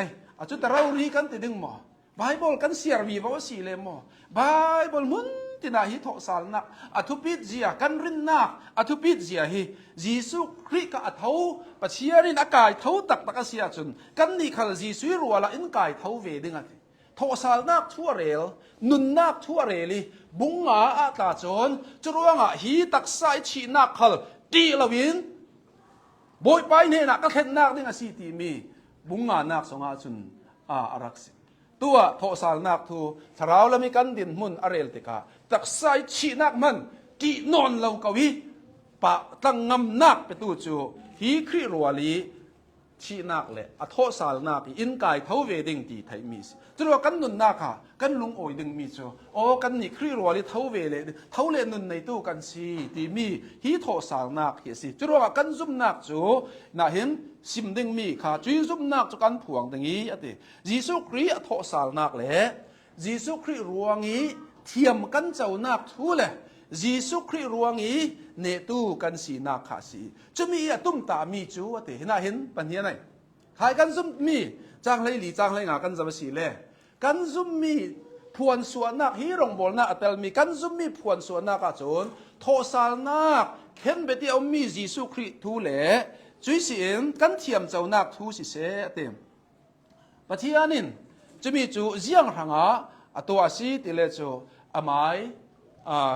จุดแต่เรารีกันติดึงหมอไบเบิลกันเสียวีเพราะว่าสีเลมหมอไบเบิลมุนตินาฮีทอสาลนักทุปิดเจียกันรินนักทุปิดเจียฮียิสุคริกะเท่าปัจเจียรินอากายเท่าตักตักเสียจนกันนี่เขายิสุรัวละอินกายเท่าเวดึงอะไรทอสาลนักทั่วเรลนุนนักทั่วเรลีบุงอาตาจนจรวงฮีตักไซชีนักเขาตีละวินบอยไปเนี่ยนักก็เห็นนักนี่งสิตีมีบุงนักสงอาจุนอารักสิตัวทอสาลนักทูสราวละมีกันดินมุนอาเรลติกาตักไซชีนักมันตีนอนเรากวีปะตั้งงำนักไปตู้จูฮีคริรัวลีชีนักเลยทอสาลนักอินกายเท่าเวดิงตีไทยมีจรวงกันนุนนักกันลุงโอยดึงมีจูกันนี่คริรัวลีเท่าเวเลยเท่าเลนุนในตู้กันสิตีมีฮีทอสาลนักเหี้ยสิจรวงกันซุ่มนักจูน่าเห็นสิมดึงมีจุยซุ่มนักจูกันผวงดึงนี้ยิสุครีทอสาลนักเลยยิสุครีรวงนี้เทียมกันเจ้านักทูเลยยิสุครีรวงนี้เนตู้กันสีนักขาสีจะมีตุ้มตามีจูน่าเห็นปัญญาไหนขายกันซุ่มมีจางเลยหลีจางเลยงากันจะมาสีเล่กันซุ่มมีพวนสวนนักฮีรองบอลนักแต่มีกันซุ่มมีพวนสวนนักจนทอสาลนักเห็นไปที่เอามียิสุครีทูเล่จุยสิเองกันเทียมเจ้านักทูสิเสเต็มปะที่อันนี้จะมีจูเจียงหังตัวสีติเลจูอามาย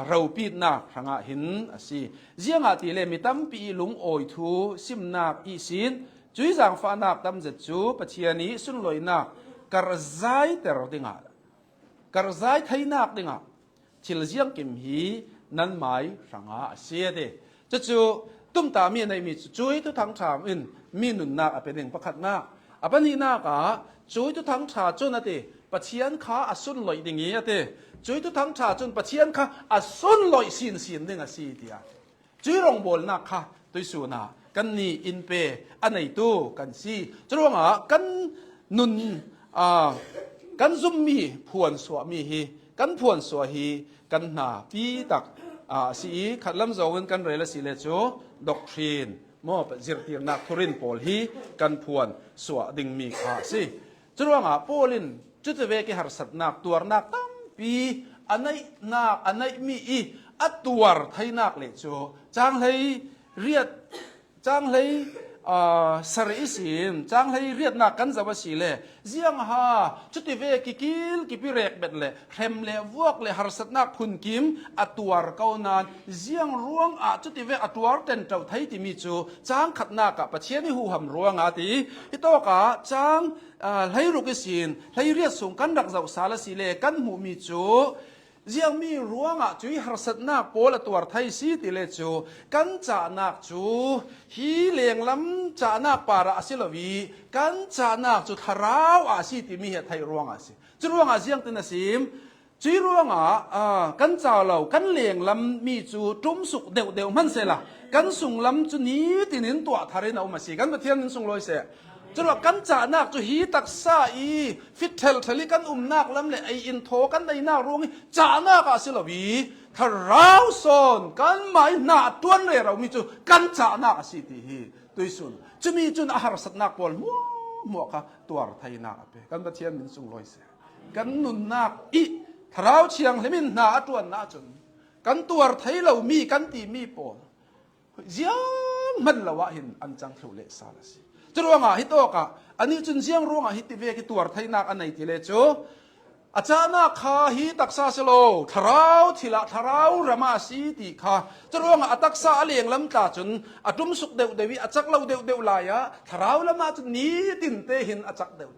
เราปีนักหังหินสีเจียงติเลมีตั้มปีลุงโอยทูซิมนักอีสินจุยจังฟ้านักตั้มเจจูปะที่อันนี้สุนลอยนักกระจายเตอร์ดิงกระจายไทยนักดิงชิลเจียงกิมฮีนั่นหมายหังเสียเดจะจูตุ้มตามีในมีจุยทุกทางชามอินมีหนุนนักเป็นหนึ่งประคัดนักปันนี้นักจุยทุกทางชาจนปัจเจียนข้าสุนลอยดิ่งนี้จุยทุกทางชาจนปัจเจียนข้าสุนลอยสินดิ่งสีเดียจุยรองบอลนักข้าตัวสูนากันนี่อินเปอันไหนตู้กันสีจรวงกันนุนกันซุ่มมีพวนสวมีฮีกันพวนสวฮีกันหนาปีตักสีขัดลำโจกันกันเรลสิเลโจด็อกทรีนมอบจิรตินักทุรินโพลฮีกันพวนสวดิ่งมีขาสิจรวงโพลินจุดเวกิหารสัตนักตัวนักตั้งปีอันไหนนักอันไหนมีอัตัวไทยนักเลโจจางเลยเรียดจางเลย สริสิมจางให้เรียดนักกันจะว่าสิเลเจียงฮาจุดที่เวกิลกิปิเรกเบ็ดเลเข็มเลวกเลหารสัตนักพุนกิมอัตวาร์เกานานเจียงร่วงจุดที่เวอัตวาร์เต็นเจ้าไทยที่มีจูจางขัดนักปะเชียนี่หูหำร่วงตีฮิโตกะจางให้รุกสินให้เรียดส่งกันดักเจ้าสารสิเลกันหูมีจูเจียงมีร่วงจุยหารสัตนักโปลตัวไทยสีติเลจูกันจานักจูฮีเลงลำจานักปาราสิลวีกันจานักจุทาราวอาสิติมีเหตุไทยร่วงอาสิจุร่วงอาเจียงตินสิมจุยร่วงกันจาเหล่ากันเลงลำมีจูจุ่มสุกเดวมันเสละกันสุงลำจุนี้ตินินตัวทารินเอามาสิกันมาเทียนนินสุงลอยเสจนว่ากันจานักจุฮีตักซาอีฟิตเทลทะลิกันนักลำเลยไออินโทกันในนักร่วงจานักอาศิลวีทาราวโซนกันไม่นาตัวนเลยเรามีจุกันจานักอาศิติฮีตุยสุนจะมีจุนอาหารสัตนักบอลมัวค่ะตัวไทยนักไปกันมาเทียนมินสุงลอยเสกันนุนนักอีทาราวเชียงเลยมินนาตัวนนาจุนกันตัวไทยเรามีกันตีมีปอเจียงมันละวะหินอันจังทุเลสาลสิจรวงฮิตโตกะอันนี้จุนเสียงรวงฮิตติเวกิตัวไทยนักอันไหนทีเลจูอาจารย์นักข้าฮิตักษาสโลทาราวทิละทาราวรามาสีติข้าจรวงอัตักษาเลียงลำตาจุนอัตุมสุกเดวเดวิอัจักเลาเดวลายะทาราวละมาจุนนี้ตินเตหินอัจักเดว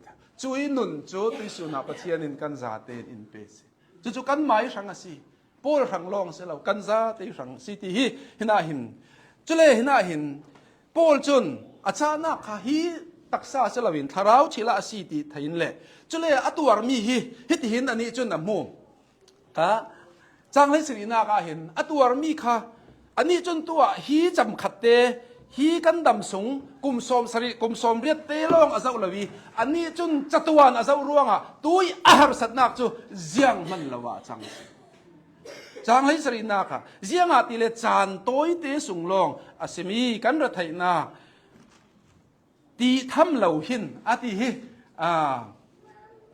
จุยนุนจูตุยสุนาปะเทียนินกันซาเตอินเปสจุกันไม้สังสีปูลสังลองเสลากันซาเตสังสีติฮิหินาหินจุเลหินาหินปูลจุนอาจารย์นักฮีตักษาเสลวินทาราวชิลาสีติไทยนเล่จุเลอตัวมีฮิตหินอันนี้จุนน้ำมูกะจังเลยสิรินากาเห็นอตัวมีค่ะอันนี้จุนตัวฮีจำขัดเตฮีกันดำสงกุมสมสริกุมสมเรียดเตลองอาเจ้าลวีอันนี้จุนจัตวันอาเจ้าร่วงตุยอาหารสัตนักจูเจียงมันละว่าจังเลยสิรินาค่ะเจียงอาติเลจานโต้ยเตสุงลองอาศิมีกันระไทยนาตีทำเหล่าหินอาทิฮิ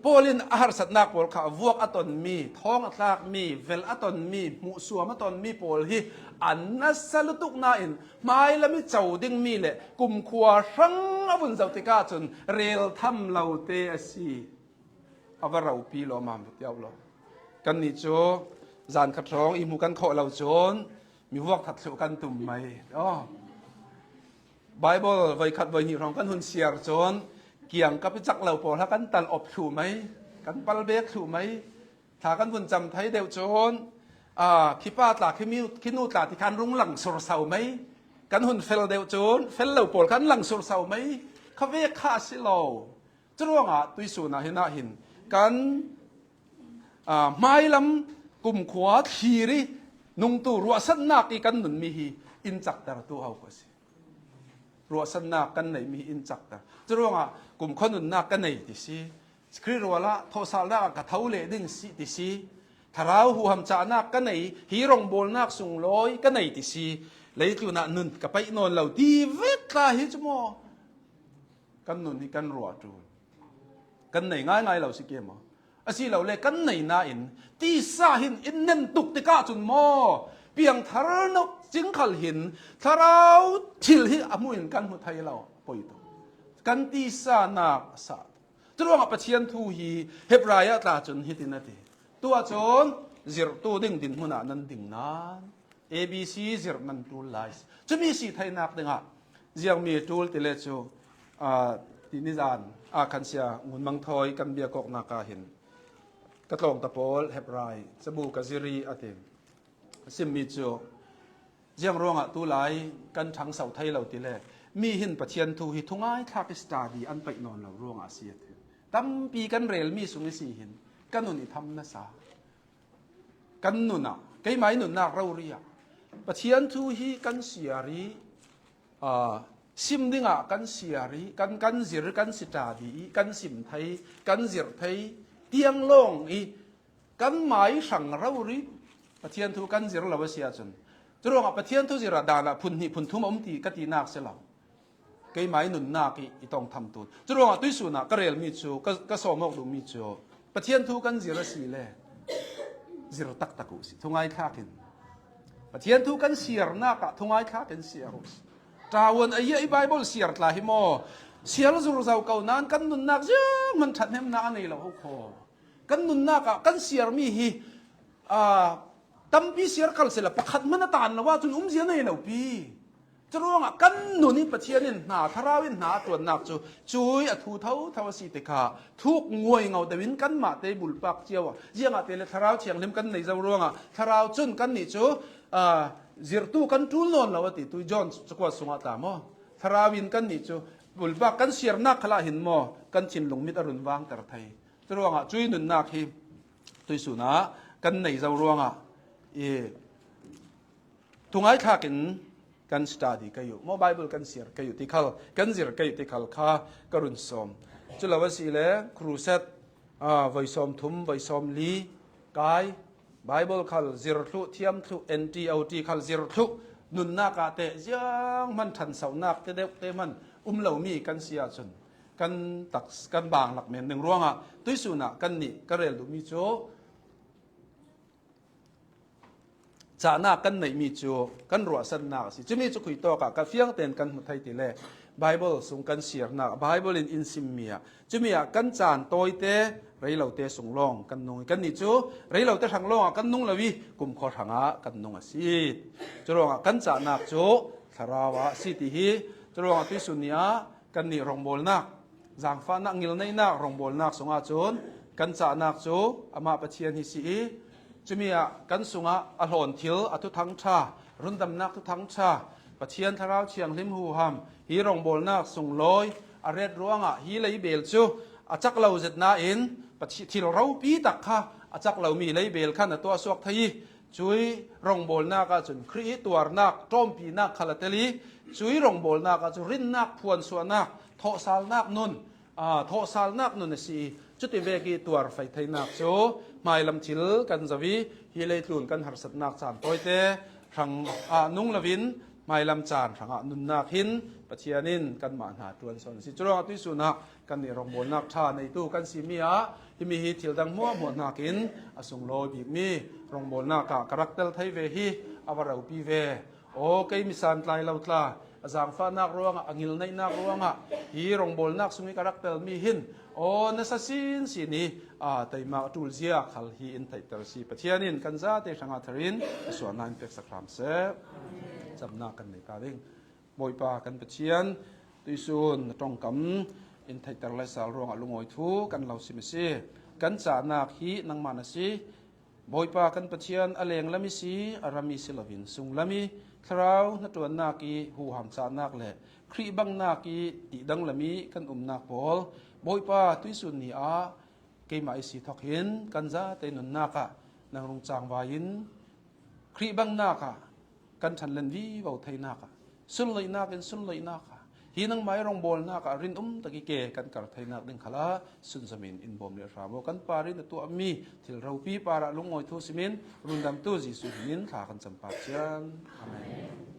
โปลินอาหารสัตว์นักโปลค่ะวัวอัตนมีท้องอัตลากมีเวลอัตนมีมุสวมอัตนมีโปลฮิอันนั้นสลุตุกนาอินไม่ละมิเจ้าดิ้งมีเลยกุมขวาสังอบุญเจ้าติกาจนเรลทำเหล่าเตอสีเอาว่าเราปีล้อมาเดียวล้อกันนี่โจจานขัดร้องอิมูกันขอเราโจนมีพวกถัดสุกันตุ่มไหมไบเบิลไว้ขัดไว้หิร้องกันหุ่นเสียร์จนเกี่ยงกับจักเหล่าปอถ้ากันตันอบถูไหมกันปัลเบกถูไหมถ้ากันหุ่นจำไทยเดียวจนคิป้าตาคินูตาที่คันรุ่งหลังสุรเสาไหมกันหุ่นเฟลเดียวจนเฟลเหล่าปอกันหลังสุรเสาไหมเขาเวกข้าสิโลจะรู้ว่าตุยสูนาเห็นหินกันไม้ลำกลุ่มขวาทีรีนุ่งตัวรัวสันนักอีกันหนุนมีฮีอินจักแต่ตัวเอาก็สิรัวสันนักกันไหนมีอินจักแต่จะรู้ว่ากลุ่มคนหนุนนักกันไหนติสิคริรัวละทศาละกะเท้าเล่ดิ้งสิติสิทาราวหูหำจานักกันไหนฮีรงโบลนักสุงลอยกันไหนติสิเลยตัวนักนุนกับไปนอนเหล่าดีเวทลาฮิจโมกันหนุนที่กันรัวจูกันไหนง่ายๆเหล่าสิเกมอาศัยเราเล่กันไหนน่าอินที่สาหินอินเน้นตุกติกาจุนโมเพียงทารนกจึงขัลหินทาราวทิลฮิอามุนกันหุไทยเราปอยตัวกันที่สานักสาจะรู้ว่าปัจเจียนทูฮีเฮบรายะตาจุนฮิตินาทีตัวจนจิรตัวดิ่งดินหุนานันดิ่งนั้น ABC จิรนันตูไลส์จะมีสีไทยนักดึงอ่ะยังมีตูลติเลจูที่นิจานคันเสียงุนมังทอยกันเบียกอกนากาเห็นกระตองตะโพลเฮบรายสบูกะซิรีอาเตมซิมมิจูเจียงรวงอ่ะตัวไหลกันทั้งเสาไทยเหล่าตีแรกมีหินปะเทียนทูหิทุงไอทากิสตาดีอันไปนอนเหล่ารวงอาเซียตั้มปีกันเรลมีสุนิสีหินกันนุนอิทำนะสากันนุนอ่ะไกไม้นุนนักเราเรียปะเทียนทูหิกันเสียรีซิมดิ่งอ่ะกันเสียรีกันจิรกันสิตาดีกันสิมไทยกันจิรไทยเตียงลงอีกันหมายสั่งเรารีปะเทียนทูกันจิรเราเสียจนจะรู้ว่าปะเทียนทูจิรดานะพุ่นทุ่มอมตีกตีนักเสลาไกไม้หนุนนักอีต้องทำตัวจะรู้ว่าตุยสุนักกระเรลมีจูก็สมองดูมีจูปะเทียนทูกันจิรสีเล่จิรตักตะกุสิทุ่งไอข้ากินปะเทียนทูกันเสียร์นักทุ่งไอข้ากินเสียรุส ตาวนไอ้ไอ้ไบเบิลเสียร์ลาหิโมเสียร์จุรเจ้าเก่านั้นกันนุนนักจังมันทัดเนมนาอันนี้เราโคกันนุนนักกันเสียร์มีฮีตั้มปีเสียร์คัลเสละประคัดมันตานนะว่าจนเสียในเราปีจะรู้ว่ากันนุนนี่ประเทศนี่หนาทาราวินหนาตัวนักจูช่วยทูเท้าทวสีเตคาทุกงวยเงาแต่วินกันมาเตบุลปักเจียวเจียงเตเลทาราวเชียงเล่มกันในจะรู้ว่าทาราวจุนกันนี่จูzirtu kan tulon lawati tu John chakwa sunga ta mo tharawin kan ni chu bulba kan sirna khala hin mo kan chin lungmit arun wang tar thai churonga chui nun na khi tuisuna kan nei zo ruanga tungai thakin kan study kayu mo bible kan sir kayu tikhal kan zir kayu tikhal kha karun som chulawasi le cruset voisom thum voisom li kai Bible คัลซิรทุเทียมทุ NTOT คัลซิรทุนุนนากาเตยังมันทันเสานักเตมันเหล่ามีกันเสียจนกันตักกันบางหลักเมนหนึ่งร่วงตุยสุนักกันนี่กระเรลดูมีโจจานากันไหนมีโจกันรัวสันนักสิจะมีจุคุยต่อกับเฟียงเต็นกันไทยติเล่ Bible ส่งกันเสียนัก Bible in simia จะมีกันจานโตยเตไรเราเตะส่งลองกันนุ่งกันนี่จูไรเราเตะทางลองกันนุ่งละวิกุมขอทางกันนุ่งสิจะรองกันจานักจูสาราวะสิติฮีจะรองที่สุนียกันนี่รองบอลนักจางฟ้านักงิลในนักรองบอลนักส่งอาจูนกันจานักจูอามาปะเชียนฮิสิจะมีกันส่งอาหลอนทิลทุทั้งชารุ่นดำนักทุทั้งชาปะเชียนทาราวเชียงลิมหูหามฮีรองบอลนักส่งลอยอาเรดร้วงฮีเลยเบลจูอาจักเราเจ็ดนาอินที่เราปีตักค่ะอาจักเรามีเลยเบลขันตัวสวกไทยช่วยรองบอลนักจนครีตัวนักต้มปีนักขลัตลีช่วยรองบอลนักจนรินนักพวนส่วนนักทอสาลนักนุนทอสาลนักนุนสิจุดเวกีตัวไฟไทยนักโจไม่ลำชิลกันจะวิฮิเลยตุนกันหัดสัตนักจานตัวเตะทางนุ่งละวินไม่ลำจานทางนุนนักหินปัจเจียนินกันมาหาตัวส่วนสิจุลที่สุนักกันนี่รองบอลนักชาในตู้กันสีมีที่มีฮิตเที่ยวดังมัวหมดนักอินส่งโลบีมีรองบอลนักกรักเตลไทยเวฮีอวาราอุปีเวโอ้ใครมีสันไลเราตลาจางฟ้านักร้วงอังลในนักร้วงฮีรองบอลนักสุนิกรักเตลมีหินโอ้เนสสินสินีแต่มาตูลเซียขัลฮีอินไทเตอร์สีปัจเจียนินกันซาเตชังอาทรินส่วนนั้นเป็กสักครามเซจำนักกันในการเองบอยปากันปัจเจียนตุยซูนตรงกำอินไทยตรไลสาลรวงลุงอยทูกันเราสิมซีกันจานาคีนังมานาซีบอยปากันปัจเจียนอเลงละมิซีอารามิสิลวินสุงละมิคราวนัตัวนาคีหูหามจานักเละครีบังนาคีติดังละมิกันนักบอลบอยปาตุยซูนนีเกมาอิสิทอกหินกันซาเตนุนนักนางรงจางวายินครีบังนักกันฉันเล่นวีเบาไทยนักสุนเลยนักเป็นสุนเลยนักฮีนังไม่รองบอลนักรินตะกี้เกกันกระไทยนักดึงขลาสุนสมินอินบอมเรียรามกันปารินตัวมีที่เราปีปาระลุงอยทุสมินรุนดำตู้จิสุนินขากันจำปาเชียนอาเมน